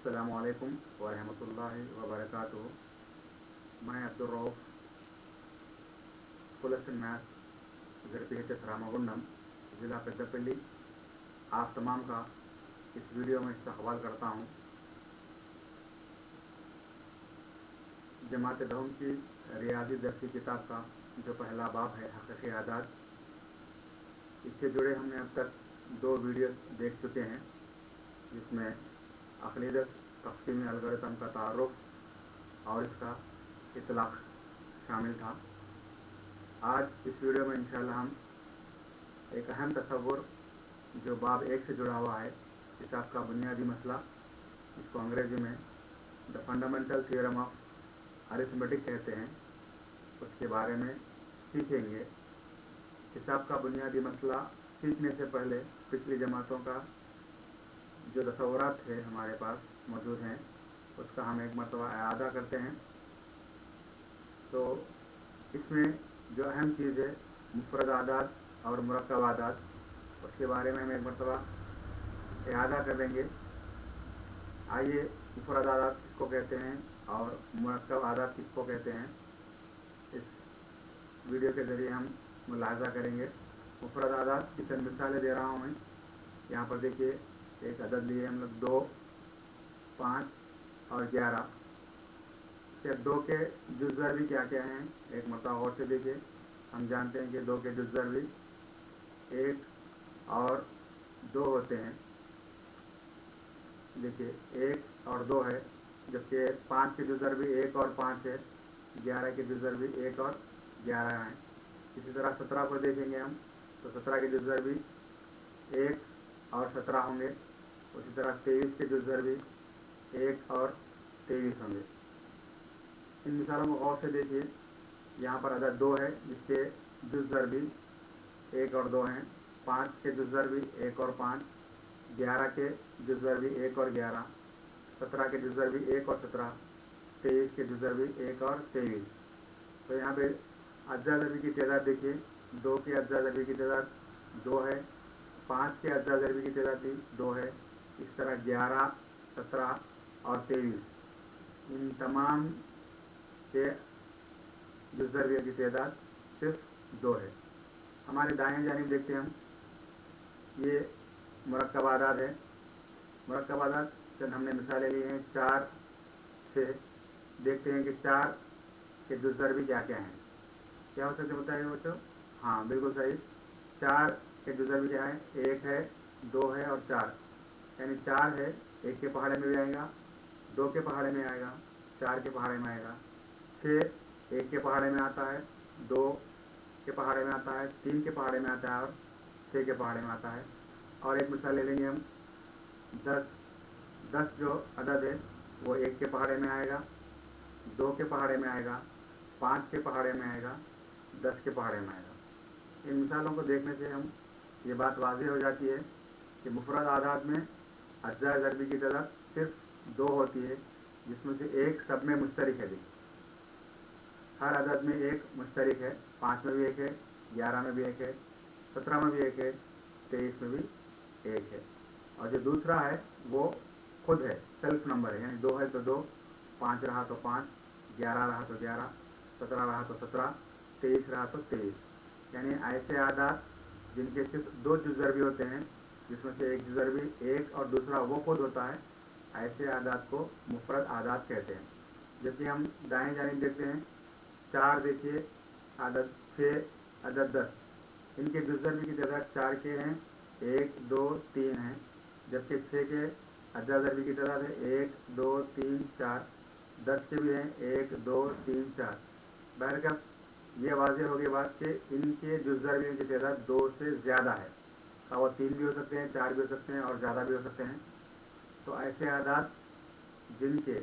अस्सलामुअलैकुम वरहमतुल्लाहि वबरकातुहू। मैं Abdul Rauf schools and maths ZPHS Ramagundam ज़िला पेद्दपल्ली आप तमाम का इस वीडियो में इस्तकबाल करता हूँ। जमात दहम की रियाजी दर्सी किताब का जो पहला बाब है हक़ीक़ी आदात, इससे जुड़े हमने अब तक 2 वीडियो देख चुके हैं, जिसमें अक़लीदत तक़सीमी अलगोरिथम का तारुफ़ और इसका इतलाक़ शामिल था। आज इस वीडियो में इंशाअल्लाह हम एक अहम तसव्वुर जो बाब 1 से जुड़ा हुआ है, हिसाब का बुनियादी मसला, इसको अंग्रेज़ी में the fundamental theorem of arithmetic कहते हैं, उसके बारे में सीखेंगे। हिसाब का बुनियादी मसला सीखने से पहले पिछली जमातों का जो तसव्वुरात थे हमारे पास मौजूद हैं, उसका हम एक मरतबा इआदा करते हैं। तो इसमें जो अहम चीज़ है मुफ़रद आदात और मुरक्कब आदात, उसके बारे में हम एक मरतबा इआदा कर देंगे। आइए मुफ़रद आदात किसको कहते हैं और मुरक्कब आदात किसको कहते हैं, इस वीडियो के ज़रिए हम मुलाहज़ा करेंगे। मुफ़रद आदात की चंद मिसालें दे रहा हूँ मैं। यहाँ पर देखिए, एक अदद लिए हम लोग 2, 5 और 11। इसके 2 के जुज़ ज़रबी क्या क्या हैं, एक मरतबा और से देखिए। हम जानते हैं कि 2 के जुज़ ज़रबी 1 और 2 होते हैं। देखिए 1 और 2 है, जबकि 5 के जुज़ ज़रबी 1 और 5 है। 11 के जुज़ ज़रबी 1 और 11 हैं। इसी तरह 17 को देखेंगे हम, तो 17 के जुज़ ज़रबी 1 और 17 होंगे। उसी तरह 23 के जुज़ ज़रबी 1 और 23 होंगे। इन मिसालों को गौर से देखिए। यहाँ पर अदद 2 है, जिसके जुज़ ज़रबी 1 और 2 हैं। 5 के जुज़ ज़रबी 1 और 5, 11 के जुज़ ज़रबी 1 और 11, 17 के जुज़ ज़रबी 1 और 17, 23 के जुज़ ज़रबी 1 और 23। तो यहाँ पे अज्जा ज़रबी की तादाद देखिए, 2 के अज्जा ज़रबी की तादाद 2 है, 5 के अज्जा ज़रबी की तादाद भी 2 है। इस तरह 11, 17 और 23, इन तमाम के जुज़ ज़रबियों की तादाद सिर्फ 2 है। हमारे दाएं जानिब देखते हैं हम, ये मुरक्कब आदाद है। मुरक्कब आदाद चंद हमने मिसालें ली हैं 4 से। देखते हैं कि 4 के जुज़ ज़रबी क्या क्या हैं। क्या हो सकते बताइए बच्चों? हाँ, बिल्कुल सही। 4 के जुज़ ज़रबी क्या है? 1 है, 2 है और 4। यानी 4 है, 1 के पहाड़े में भी आएगा, 2 के पहाड़े में आएगा, 4 के पहाड़े में आएगा। 6 1 के पहाड़े में आता है, 2 के पहाड़े में आता है, 3 के पहाड़े में आता है और 6 के पहाड़े में आता है। और एक मिसाल ले लेंगे हम, 10 जो अदद है वो 1 के पहाड़े में आएगा, 2 के पहाड़े में आएगा, 5 के पहाड़े में आएगा, 10 के पहाड़े में आएगा। इन मिसालों को देखने से हम ये बात वाज़ेह हो जाती है कि मुफ़रद आदाद में अज्जा ज़रबी की तादाद सिर्फ 2 होती है, जिसमें से एक सब में मुश्तरक है। हर अदद में एक मुश्तरक है। 5 में भी एक है, 11 में भी एक है, 17 में भी एक है, 23 में भी एक है। और जो दूसरा है वो खुद है, सेल्फ नंबर है, यानी 2 है तो 2, 5 रहा तो 5, 11 रहा तो 11, 17 रहा तो 17, 23 रहा तो 23। यानी ऐसे आदाद जिनके सिर्फ 2 जुज़ ज़रबी होते हैं, जिसमें से एक जुज़ ज़रबी 1 और दूसरा वो खुद होता है, ऐसे आदाद को मुफ़रद आदाद कहते हैं। जबकि हम दाएं जानिब देखते हैं, 4 देखिए, अदद 6, अदद 10, इनके जुज़ ज़रबी की तादाद 4 के हैं, 1, 2, 3 हैं। जबकि 6 के अज्जा ज़रबी की तादाद है 1, 2, 3, 4। 10 के भी हैं 1, 2, 3, 4। बहरकत ये वाज़ेह हो गई बात कि इनके जुज़ ज़रबियों की तादाद 2 से ज़्यादा है। वो 3 भी हो सकते हैं, 4 भी हो सकते हैं और ज़्यादा भी हो सकते हैं। तो ऐसे आदाद जिनके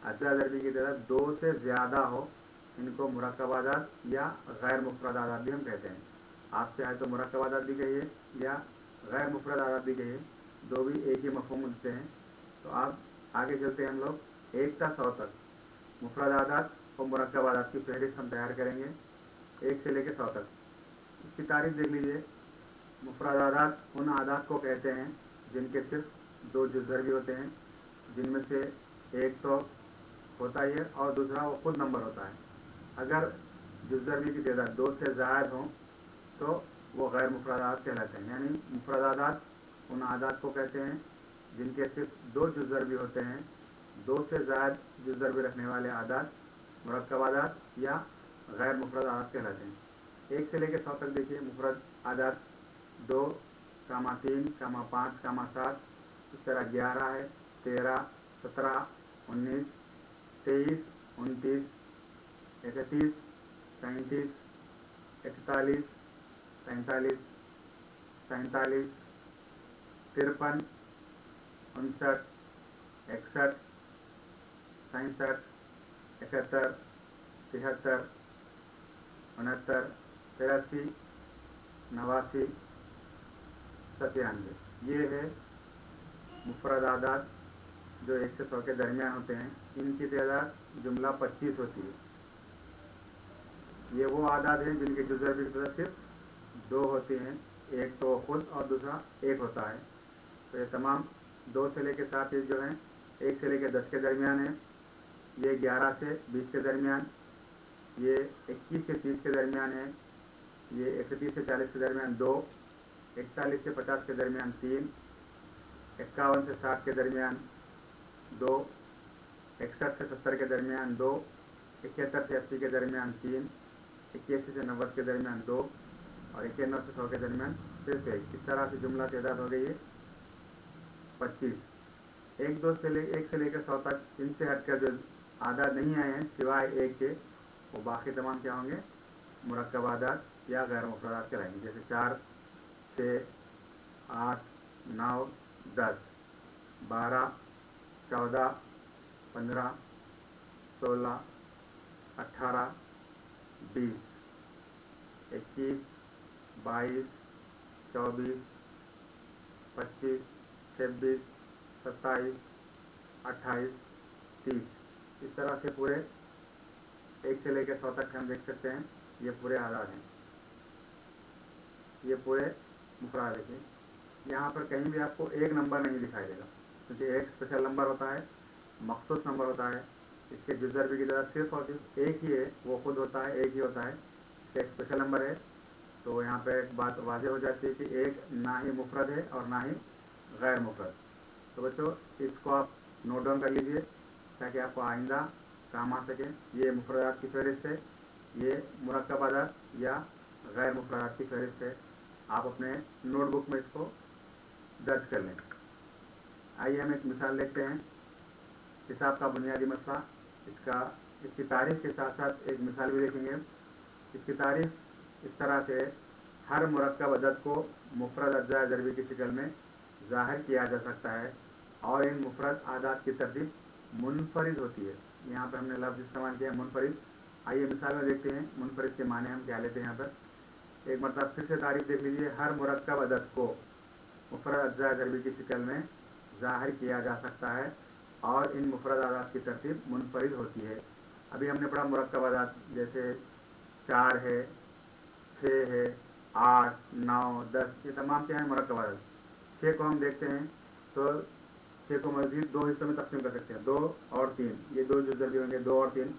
अज्जा ज़रबी की तादाद 2 से ज़्यादा हो, इनको मुरक्कब आदाद या गैर मुफ़रद आदाद भी हम कहते हैं। आप चाहे तो मुरक्कब आदाद भी कहिए या गैर मुफ़रद आदाद भी कहिए, दो भी एक ही मफ़हूम देते हैं। तो आप आगे चलते हैं, हम लोग 1 से 100 तक मुफ़रद आदाद और मुरक्कब आदाद की फहरिस्त हम तैयार करेंगे, 1 से लेकर 100 तक। इसकी तारीफ़ देख लीजिए। मुफ़रद आदाद उन आदाद को कहते हैं जिनके सिर्फ 2 जुज़ ज़रबी होते हैं। जिन में से एक तो होता ही है और दूसरा वो खुद नंबर होता है। अगर जुज़ ज़रबी की तादाद 2 से ज़ायद हो तो वो गैर मुफ़रदात कहलाते हैं। यानी मुफ़रदात उन आदात को कहते हैं जिनके सिर्फ 2 जुज़ ज़रबी होते हैं। 2 से ज़ायद जुज़ ज़रबी रखने वाले आदात मुरक्कब आदात या गैर मुफ़रद आदात कहलाते हैं। 1 से लेकर 100 तक देखिए मुफ़रद आदात 2, 3, 5, 7, इस तरह 11 है, 13, 17, 19, 23, 29, 31, 37, 41, 43, 47, 53, 59, 61, 67, 71, 73, 69, 83, 89, 97। ये है मुफ़रद आदात जो 1 से 100 के दरमियान होते हैं। इनकी तादाद जुमला 25 होती है। ये वो आदात हैं जिनके जुज़ ज़रबी की तादाद सिर्फ 2 होती हैं, एक तो खुद और दूसरा 1 होता है। तो ये तमाम 2 से लेकर 7 जो हैं 1 से लेकर 10 के दरमियान है, ये 11 से 20 के दरमियान, ये 21 से 30 के दरमियान है, ये 31 से 40 के दरमियान 2, 41 से 50 के दरमियान 3, 51 से 60 के दरमियान 2, 61 से 70 के दरमियान 2, 71 से 80 के दरमियान 3, 81 से 90 के दरमियान 2 और 91 से 100 के दरमियान सिर्फ 1। इस तरह से जुमला तादाद हो गई है 25। 1 से लेकर 100 तक इनसे हटकर जो आदात नहीं आए हैं सिवाय 1 के, वो बाकी तमाम क्या होंगे मुरक्कब आदात या गैर मुफ़रदात कहलाएंगे। जैसे 4, 6, 8, 9, 10, 12, 14, 15, 16, 18, 20, 21, 22, 24, 25, 26, 27, 28, 30। इस तरह से पूरे 1 से लेकर 100 तक हम देख सकते हैं। ये पूरे आदात हैं, ये पूरे मुफ़रद। देखिए यहाँ पर कहीं भी आपको एक नंबर नहीं दिखाई देगा, क्योंकि एक स्पेशल नंबर होता है, मखसूस नंबर होता है। इसके जुज़ ज़रबी की तादाद सिर्फ और सिर्फ एक ही है, वो खुद होता है, एक ही होता है। इसका एक स्पेशल नंबर है। तो यहाँ पर एक बात वाज़ेह हो जाती है कि एक ना ही मुफ़रद है और ना ही गैर मुफ़रद। तो बच्चों इसको आप नोट डाउन कर लीजिए ताकि आपको आइंदा काम आ सके। ये मुफ़रदात की फ़हरिस्त है, ये मुरक्कब आदात या गैर मुफ़रदात की फ़हरिस्त है। आप अपने नोटबुक में इसको दर्ज कर लें। आइए हम एक मिसाल देखते हैं। हिसाब का बुनियादी मसला, इसकी तारीफ़ के साथ साथ एक मिसाल भी देखेंगे। इसकी तारीफ़ इस तरह से, हर मुरक्कब अदद को मुफ़रद अज्जा ज़रबी की शक्ल में ज़ाहिर किया जा सकता है और इन मुफ़रद आदात की तरतीब मुनफरिद होती है। यहाँ पर हमने लफ्ज़ इस्तेमाल किया मुनफरिद। आइए मिसाल में देखते हैं मुनफरिद के माने हम क्या लेते हैं। यहाँ पर एक मतलब फिर से तारीफ़ देख लीजिए। हर मुरक्कब अदद को मुफ़रद अज्जा ज़रबी की शक्ल में ज़ाहिर किया जा सकता है और इन मुफ़रद आदात की तरतीब मुनफरिद होती है। अभी हमने पढ़ा मुरक्कब आदात, जैसे 4 है, 6 है, 8, 9, 10, ये तमाम क्या है मुरक्कब आदात। 6 को हम देखते हैं तो 6 को मज़ीद 2 हिस्सों में तकसीम कर सकते हैं, 2 और 3। ये 2 जुज़ ज़रबी होंगे, 2 और 3।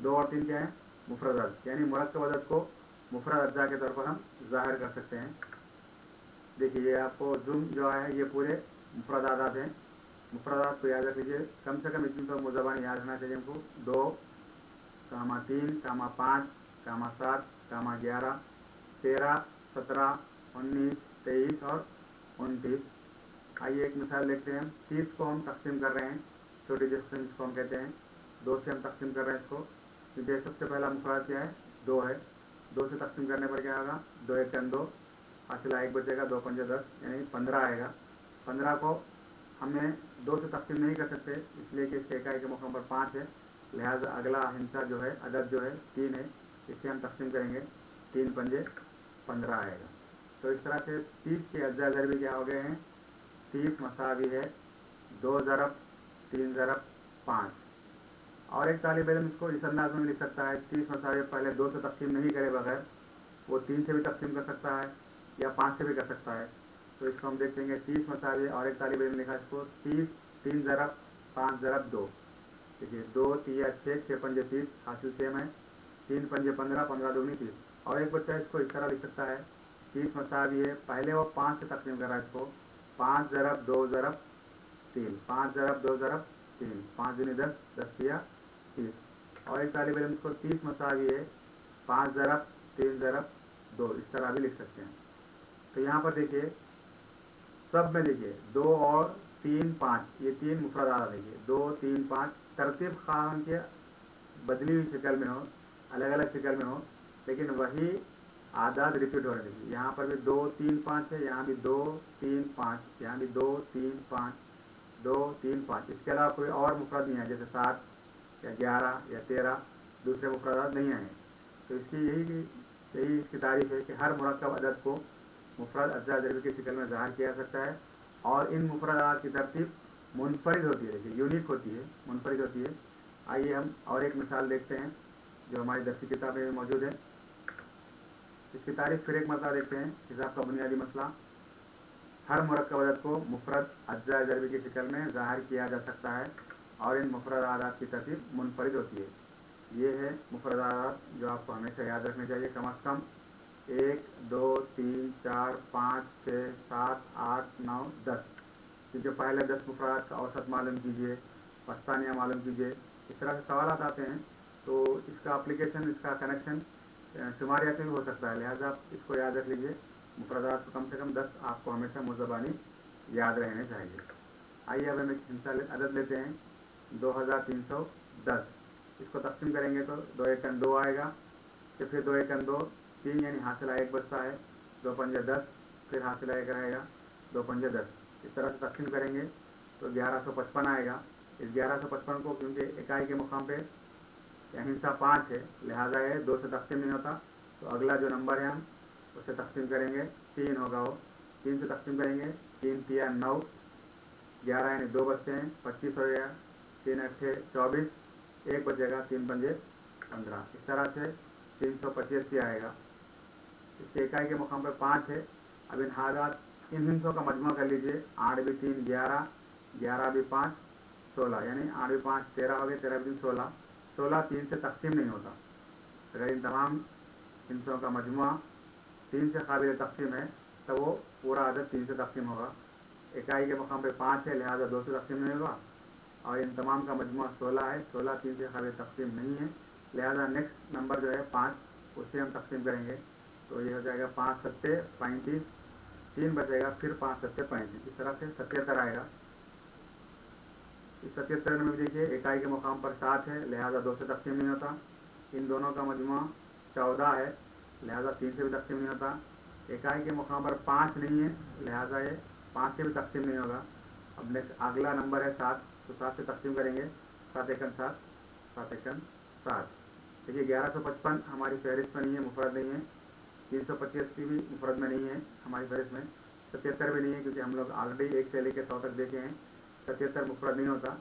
2 और 3 क्या है मुफ़रद अदद, यानी मुरक्कब अदद को मुफ़रद अज्जा के तौर पर हम ज़ाहिर कर सकते हैं। देखिए ये आपको जुम जो है ये पूरे मुफ़रद आदात हैं। मुफ़रद आदात को याद रख लीजिए, कम से कम इतनी तो मुज़बान याद रखना चाहिए हमको। 2, 3, 5, 7, 11, 13, 17, 19, 23 और 29। आइए एक मिसाल देखते हैं। 30 को हम तकसीम कर रहे हैं, छोटी डिस्टेंस को हम कहते हैं, 2 से हम तकसीम कर रहे हैं इसको, क्योंकि सबसे पहला मुफ़रद क्या है 2 है। 2 से तकसीम करने पर क्या होगा 2 1 2, हासिला 1 बचेगा, 2 5 10 यानी 15 आएगा। 15 को हमें 2 से तकसीम नहीं कर सकते, इसलिए कि इसके इकाई के मौक़ों पर 5 है। लिहाजा अगला हिस्सा जो है अदद जो है 3 है, इसे हम तकसीम करेंगे, 3 पंजे 15 आएगा। तो इस तरह से 30 के अज्जा ज़रबी क्या हो गए हैं 30 मसावी है 2 ज़रब 3 ज़रब 5। और एक तालिब इल्म इसको इस अंदाज में लिख सकता है 30 मसावी पहले 2 से तकसीम नहीं करे बगैर वो 3 से भी तकसीम कर सकता है या 5 से भी कर सकता है। तो इसको हम देखेंगे 30 मसावी, और एक तालिब इल्म लिखा इसको 30 3 ज़रब 5 ज़रब 2, देखिए 2 3 6, 6 पंजे 30, हासिल सेम है, 3 पंजे 15, 15 दूनी 30। और एक बच्चा इसको इस तरह लिख सकता है, 30 मसावी है, पहले वो 5 से तकसीम कर रहा है इसको, 5 ज़रब 2 ज़रब 3, 5 ज़रब 2 ज़रब 3, 5 दूनी 10, 10 तिया 30। और एक तालिब इल्म इसको 30 मसावी है, 5 ज़रब 3 ज़रब 2, इस तरह भी लिख सकते हैं। तो यहाँ पर देखिए सब में देखिए 2 और 3 5, ये 3 मुफरदात देखिए 2 3 5, तरतीब खान के बदली हुई शक्ल में हो, अलग अलग शक्ल में हो, लेकिन वही आदाद रिपीट हो रहे हैं। यहाँ पर भी 2 3 5 है, यहाँ भी 2 3 5, यहाँ भी 2 3 5, 2 3 5। इसके अलावा कोई और मुफरद नहीं है, जैसे 7 या 11 या 13 दूसरे मुफरदात नहीं आए। तो इसकी यही इसकी तारीफ है कि हर मुरक्कब अदद को मुफरद अज्जा ज़रबी की शक्ल में ज़ाहिर किया जा सकता है, और इन मुफरदात की तरतीब मुनफरिद होती है, देखिए यूनिक होती है, मुनफरिद होती है। आइए हम और एक मिसाल देखते हैं जो हमारी दरसी किताब में मौजूद है। इसकी तारीफ फिर एक मरतबा देखते हैं। हिसाब का बुनियादी मसला, हर मुरक्कब अदद को मुफरद अज्जा ज़रबी की शक्ल में ज़ाहिर किया जा सकता है, और इन मुफरदात की तरतीब मुनफरिद होती है। ये है मुफरदात जो आपको हमेशा याद रखने चाहिए, कम अज़ कम 1 2 3 4 5 6 7 8 9 10, क्योंकि पहले 10 मुफरदात का औसत मालूम कीजिए, पस्तानिया मालूम कीजिए, इस तरह से सवाल आते हैं। तो इसका एप्लीकेशन, इसका कनेक्शन शुमारियात में भी हो सकता है, लिहाजा आप इसको याद रख लीजिए। मुफरदात कम से कम 10 आपको हमेशा मुज़बानी याद रहने चाहिए। आइए अब हम एक हिस्सा अदद लेते हैं, 2310। इसको तकसीम करेंगे तो 2 एकन 2 आएगा, फिर 2 एकन 2 3, यानी हासिला 1 बचता है, 2 पंजे 10, फिर हासिला 1 रहेगा, 2 पंजे 10। इस तरह से तकसीम करेंगे तो 1155 आएगा। इस 1155 को क्योंकि इकाई के मुकाम पे हिस्सा 5 है, लिहाजा ये 2 से तकसीम नहीं होता, तो अगला जो नंबर है हम उसे तकसीम करेंगे, 3 होगा, वो 3 से तकसीम करेंगे, 3 तिया 9, 11 यानी 2 बचते हैं, 25 हो गया, 3 अट्ठे 24, 1 बचेगा, 3 पंजे 15। इस तरह से 385 आएगा। इसके इकाई के मुकाम पर 5 है। अब इन हालात, इन हिस्सों का मजमू कर लीजिए, 8 भी 3 11, 11 भी 5 16, यानी 8 भी 5 13 हो गए, 13 भी 3 16, 16 3 से तकसीम नहीं होता। अगर इन तमाम हिस्सों का मजमू 3 से काबिल तकसीम है तो वो पूरा अदद 3 से तकसीम होगा। इकाई के मुकाम पर 5 है, लिहाजा 2 से तकसीम नहीं होगा, और इन तमाम का मजमू 16 है, 16 3 से काबिल तकसीम नहीं है, लिहाजा नेक्स्ट नंबर जो है 5, उससे हम तकसीम करेंगे। तो ये हो जाएगा 5 सत्ते 35, 3 बचेगा, फिर 5 सत्ते 35, इस तरह से 77 आएगा। इस 77 में देखिए इकाई के मुकाम पर 7 है, लिहाजा 2 से तकसीम नहीं होता। इन दोनों का मजमू 14 है, लिहाजा 3 से भी तकसीम नहीं होता। इकाई के मुकाम पर 5 नहीं है, लिहाजा ये 5 से भी तकसीम नहीं होगा। अब नेक्स्ट अगला नंबर है 7, तो 7 से तकसीम करेंगे, 7 एकन 7, 7 एकन 7। देखिए 1155 हमारी फहरिस्त में नहीं है, मुफरद नहीं है। 385 भी मुफरद में नहीं है हमारी फहरिस्त में। 77 भी नहीं है, क्योंकि हम लोग ऑलरेडी 1 से लेकर 100 तक देखे हैं, 77 मुफरद नहीं होता।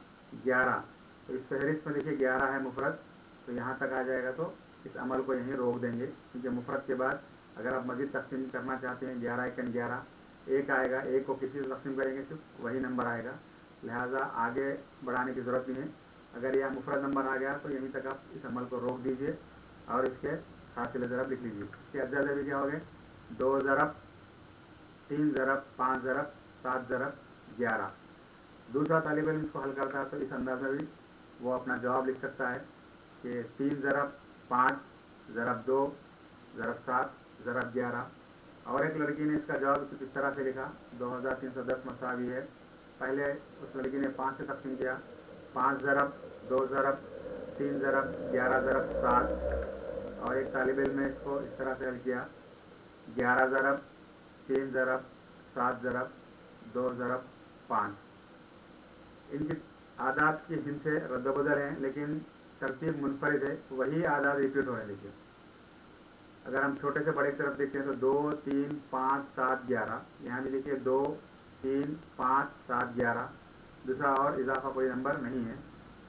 11, तो इस फहरिस्त में देखिए 11 है मुफरद, तो यहाँ तक आ जाएगा, तो इस अमल को यहीं रोक देंगे, क्योंकि मुफरद के बाद अगर आप मज़ीद तकसीम करना चाहते हैं, 11 एकन 11, 1 आएगा, 1 को किसी से तकसीम करेंगे सिर्फ वही नंबर आएगा, लिहाजा आगे बढ़ाने की ज़रूरत नहीं है। अगर यह मुफरद नंबर आ गया तो यहीं तक आप इस अमल को रोक दीजिए और इसके हासिल ज़रब लिख लीजिए। इसके अज्जा ज़रब क्या हो गए, 2 ज़रब 3 ज़रब 5 ज़रब 7 ज़रब 11। दूसरा तालिब इल्म इसको हल करता है तो इस अंदाज में भी वो अपना जवाब लिख सकता है कि 3 ज़रब 5 ज़रब 2 ज़रब 7 ज़रब 11। और एक लड़की ने इसका जवाब कुछ इस तरह से लिखा, 2310 मसावी है। पहले उस लड़की ने 5 से तकसीम किया, 5 ज़रब 2 ज़रब 3 ज़रब 11 ज़रब 7। और एक तालिब इल्म ने इसको इस तरह से हल किया, 11 ज़रब 3 ज़रब 7 ज़रब 2 ज़रब 5। इनकी आदात की हिंसे रद्दबदल हैं, लेकिन तरतीब मुनफरिद है, वही आदात रिपीट हो रहे हैं। देखिए अगर हम छोटे से बड़े की तरफ देखते हैं तो 2 3 5 7 11, यहाँ भी देखिए 2 3 5 7 11, दूसरा और इजाफा कोई नंबर नहीं है।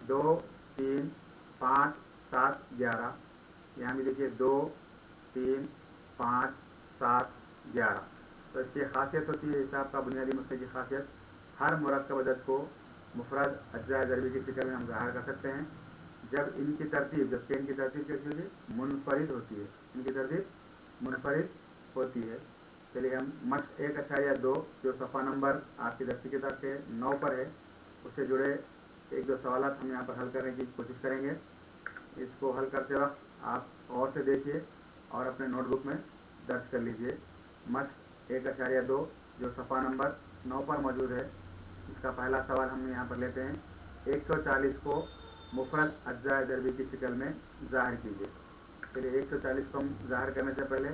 2 3 5 7 11, यहाँ भी देखिए 2 3 5 7 11। तो इसकी खासियत होती है, हिसाब का बुनियादी मसले की खासियत, हर मुरक्कब अदद को मुफरद अज्जा ज़रबी की शक्ल में हम ज़ाहिर कर सकते हैं जब इनकी तरतीब, जब चेन की तरतीब कैसी होगी, मुनफरिद होती है, इनकी तरतीब मुनफरिद होती है। चलिए हम मश्क 1.2 जो सफ़ा नंबर आपकी दर्सी किताब के 9 पर है उससे जुड़े एक दो सवाल हम यहाँ पर हल करने की कोशिश करेंगे। इसको हल करते वक्त आप और से देखिए और अपने नोटबुक में दर्ज कर लीजिए। मश्क 1.2 जो सफ़ा नंबर 9 पर मौजूद है, इसका पहला सवाल हम यहाँ पर लेते हैं। 140 को मुफरद अज्जा ज़रबी की शक्ल में ज़ाहिर कीजिए। चलिए 140 को हम ज़ाहिर करने से पहले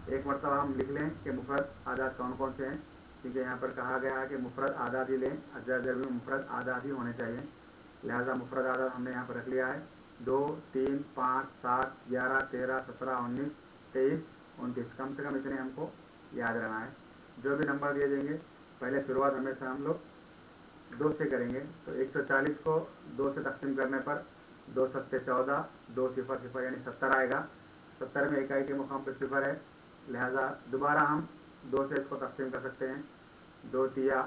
एक मरतबा हम लिख लें कि मुफरद आदाद कौन कौन से हैं, क्योंकि यहाँ पर कहा गया है कि मुफरद आदाद ही लें, अज्जा ज़रबी में मुफरद आदाद ही होने चाहिए। लिहाजा मुफरद आदाद हमने यहाँ पर रख लिया है 2, 3, 5, 7, 11, 13, 17, 19, 23, 29। कम से कम इतने हमको याद रहना है। जो भी नंबर दिए जाएंगे पहले शुरुआत हमेशा हम लोग 2 से करेंगे। तो 140 को 2 से तकसीम करने पर 2 सत्ते 14, 2 सिफर सिफर यानी 70 आएगा। 70 में इकाई के मुकाम पर सिफर है, लिहाजा दोबारा हम 2 से इसको तकसीम कर सकते हैं। 2 तिया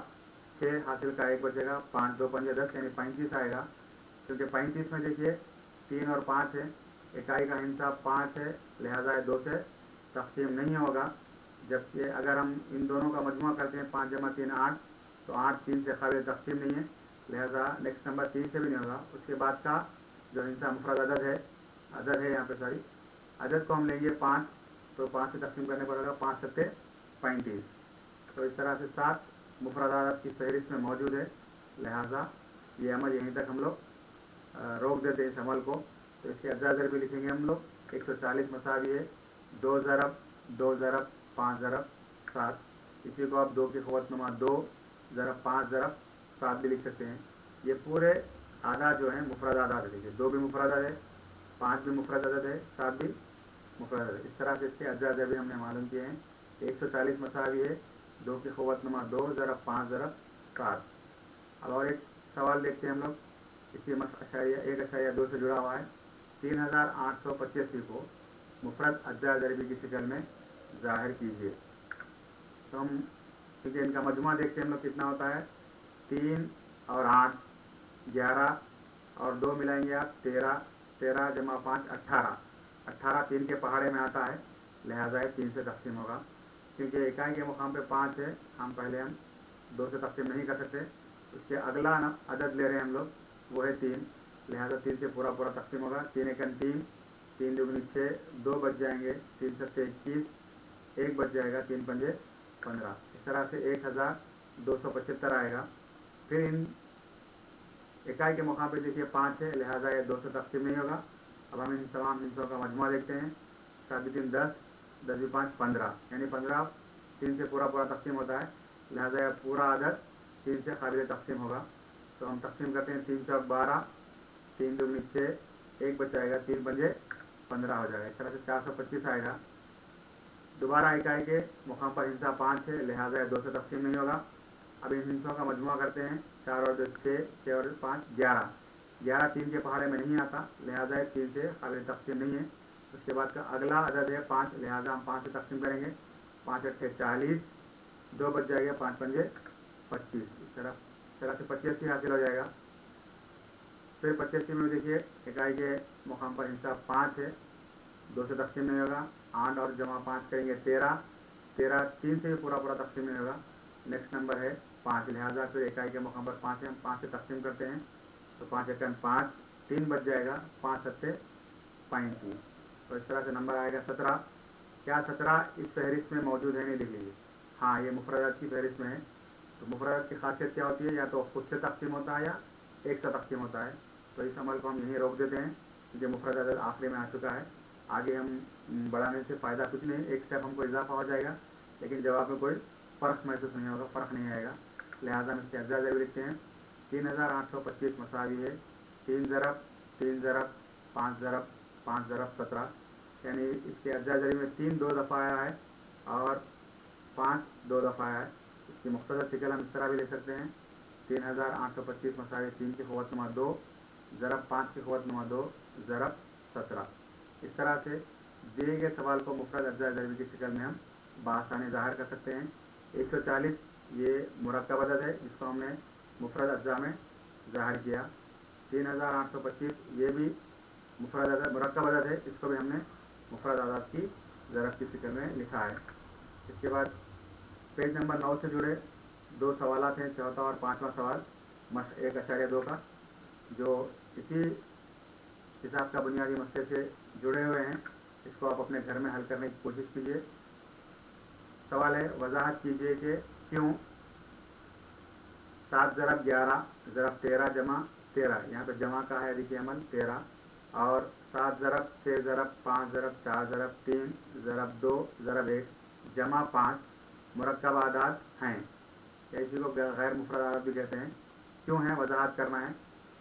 6 हासिल का 1 बचेगा, 5 2 पंजे 10 यानी 35 आएगा। क्योंकि 35 में देखिए 3 और 5 है, इकाई का हिस्सा 5 है, लिहाजा 2 से तकसीम नहीं होगा। जबकि अगर हम इन दोनों का मजमुआ करते हैं 5 जमा 3 8, तो 8 3 से काबिल तकसीम नहीं है, लिहाजा नेक्स्ट नंबर 3 से भी नहीं होगा। उसके बाद का जो हिस्सा मुफरद अदद है यहाँ पे सॉरी अदद को हम लेंगे 5, तो 5 से तकसीम करने पर होगा 5 सत्ते 35। तो इस तरह से 7 मुफरद अदद की फहरिस्त में मौजूद है, लिहाजा ये अमल यहीं तक हम लोग रोक देते हैं इस अमल को। तो इसके अज्जा ज़रबी लिखेंगे हम लोग 140 मसावी है 2 ज़रब 2 ज़रब 5 ज़रब 7। इसी को आप 2 की क़ुव्वत नुमा 2 ज़रब 5 ज़रब 7 भी लिख सकते हैं। ये पूरे आदाद जो हैं मुफरद आदाद है, 2 भी मुफरद अदद है, 5 भी मुफरद अदद है, 7 भी मुफरद अदद है। इस तरह से इसके अज्जा ज़रबी हमने मालूम किए हैं। 140 मसावी है 2 की क़ुव्वत नुमा 2 ज़रब 5 ज़रब 7। अब और एक सवाल देखते हैं हम लोग, इसी 1.2 से जुड़ा हुआ है। 3885 को मुफरद अज्जा ज़रबी की शक्ल में ज़ाहिर कीजिए। तो हम क्योंकि इनका मजमुआ देखते हैं हम लोग कितना होता है, 3 और 8 11 और 2 मिलाएंगे आप 13, 13 जमा 5 18, 18 3 के पहाड़े में आता है, लिहाजा 3 से तकसीम होगा। क्योंकि इकाई के मुकाम पे 5 है, हम 2 से तकसीम नहीं कर सकते। उसके अगला ना अदद ले रहे हैं हम लोग, वो है 3, लिहाजा 3 से पूरा तकसीम होगा। 3 एकन 3, 3 दुगनी 6, 2 बच जाएंगे, 3 सत्ते 21, 1 बच जाएगा, 3 पंजे 15। इस तरह से 1275 आएगा। फिर इन इकाई के मुकाम पे देखिए 5 है, लिहाजा ये 2 से तकसीम नहीं होगा। अब हम इन तमाम हिस्सों का मजमुआ देखते हैं। 7 3 10, 10 भी 5 15, यानी 15 3 से पूरा तकसीम होता है, लिहाजा यह पूरा अदद 3 से काबिल तकसीम होगा। तो हम तकसीम करते हैं 3 चौक 12, 3 दुगनी 6, 1 बचाएगा, 3 पंजे 15 हो जाएगा। इस तरह से 425 आएगा। दोबारा इकाई के मुकाम पर हिस्सा 5 है, लिहाजा 2 से तकसीम नहीं होगा। अब इन हिस्सों का मजमुआ करते हैं, 4 और 2 6, 6 और 5 11, 11 3 के पहाड़े में नहीं आता, लिहाजा 3 से काबिल तकसीम नहीं है। उसके बाद का अगला अदद है 5, लिहाजा हम 5 से तकसीम करेंगे, 5 अट्ठे 40, 2 बच जाएगा, 5 पंजे 25। इस तरह से 85 हासिल हो जाएगा। फिर 85 में देखिए इकाई के मुकाम पर हिस्सा 5 है, 2 से तकसीम नहीं होगा। 8 और जमा 5 करेंगे 13, 13 3 से भी पूरा तकसीम नहीं होगा। नेक्स्ट नंबर है 5, लिहाजा फिर इकाई के मुकाम पर 5 है, हम 5 से तकसीम करते हैं, तो 5 एकन 5, 3 बच जाएगा, 5 सत्ते 35। तो इस तरह से नंबर आएगा 17। क्या 17 इस फहरिस्त में मौजूद है? नहीं, लिख लीजिए। हाँ, ये मुफरदात की फहरिस्त में है। तो मुफरदात की खासियत क्या होती है, या तो खुद से तकसीम होता है या एक से तकसीम होता है। तो इस अमल को हम यहीं रोक देते हैं, क्योंकि मुफरदात आखिरी में आ चुका है। आगे हम बढ़ाने से फ़ायदा कुछ नहीं, एक स्टेप हमको इजाफा हो जाएगा, लेकिन जवाब में कोई फ़र्क महसूस नहीं होगा, फ़र्क नहीं आएगा। लिहाजा हम इसके अज्जा ज़रूर लिखते हैं। 3825 मसावी है 3 ज़रब 3 ज़रब 5 ज़रब 5 ज़रब 17, यानी इसके अज्जा ज़री में 3 2 दफ़ा आया है और 5 2 दफ़ा आया है। इसकी मुख्तसर शिकल हम इस तरह भी ले सकते हैं, 3825 मसावी 3 की क़ुव्वत नुमा 2 ज़रब 5 की क़ुव्वत नुमा 2 ज़रब 17। इस तरह से दिए गए सवाल को मुफरद अज्जा ज़रबी की शक्ल में हम बआसानी ज़ाहिर कर सकते हैं। 140 ये मुरक्कब अदद है, जिसको हमने मुफरद अज्जा में ज़ाहिर किया। 3825 ये भी मुफरद अदद मुरक्कब अदद है, इसको भी हमने मुफरद अदद की ज़रब की शक्ल में लिखा है। इसके बाद पेज नंबर 9 से जुड़े दो सवालात हैं, चौथा और पाँचवा सवाल 1.2 का, जो इसी हिसाब का बुनियादी मसले से जुड़े हुए हैं। इसको आप अपने घर में हल करने की कोशिश कीजिए। सवाल है, वजाहत कीजिए कि क्यों 7 ज़रब 11 ज़रब 13 जमा 13, यहाँ पे जमा का है देखिए अमल 13, और 7 ज़रब 6 ज़रब 5 ज़रब 4 ज़रब 3 ज़रब 2 ज़रब 1 जमा 5 मुरक्कब आदाद हैं, या इसी को गैर मुफरद आदाद भी कहते हैं। क्यों है, वजाहत करना है।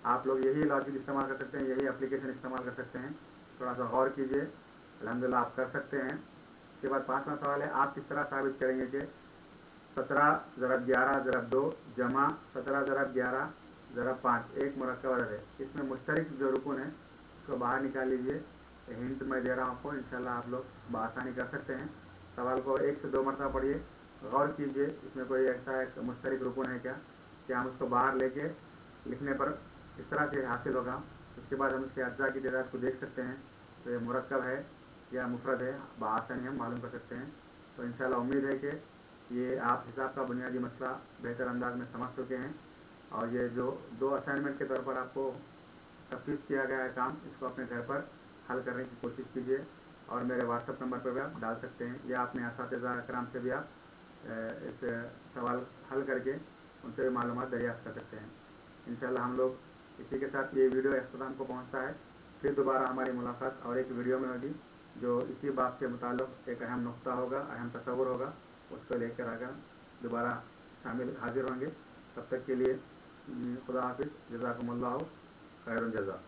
आप लोग यही लॉजिक इस्तेमाल कर सकते हैं, यही एप्लीकेशन इस्तेमाल कर सकते हैं। थोड़ा सा गौर कीजिए, अल्हम्दुलिल्लाह आप कर सकते हैं। इसके बाद पाँचवा सवाल है, आप किस तरह साबित करेंगे कि 17 ज़रब 11 ज़रब 2 जमा 17 ज़रब 11 ज़रब 5 एक मुरक्कब अदद है। इसमें मुश्तरक जो रुकन है उसको बाहर निकाल लीजिए। हिंट मैं दे रहा हूँ आपको, इंशाल्लाह आप लोग बआसानी कर सकते हैं। सवाल को 1 से 2 मरतबा पढ़िए, गौर कीजिए इसमें कोई ऐसा एक मुश्तरक रुकन है क्या हम उसको बाहर लेके लिखने पर इस तरह से हासिल होगा। उसके बाद हम उसके अज्जा की तादाद को देख सकते हैं, तो ये मुरक्कब है या मुफरद है, बआसानी हम मालूम कर सकते हैं। तो इंशाल्लाह उम्मीद है कि ये आप हिसाब का बुनियादी मसला बेहतर अंदाज में समझ चुके हैं, और ये जो 2 असाइनमेंट के तौर पर आपको तफ्तीश किया गया है काम, इसको अपने घर पर हल करने की कोशिश कीजिए, और मेरे व्हाट्सएप नंबर पर भी आप डाल सकते हैं, या अपने असातिज़ा कराम से भी आप इस सवाल हल करके उनसे भी मालूमात दरियाफ्त कर सकते हैं। इंशाल्लाह हम लोग इसी के साथ ये वीडियो अख्ताम को पहुँचता है। फिर दोबारा हमारी मुलाकात और एक वीडियो में होगी, जो इसी बात से मुताल्लिक़ एक अहम नुक्ता होगा, अहम तस्वुर होगा, उसको लेकर आकर दोबारा शामिल हाजिर होंगे। तब तक के लिए खुदा हाफिज़, जज़ाकुमुल्लाहु खैरुल जज़ा।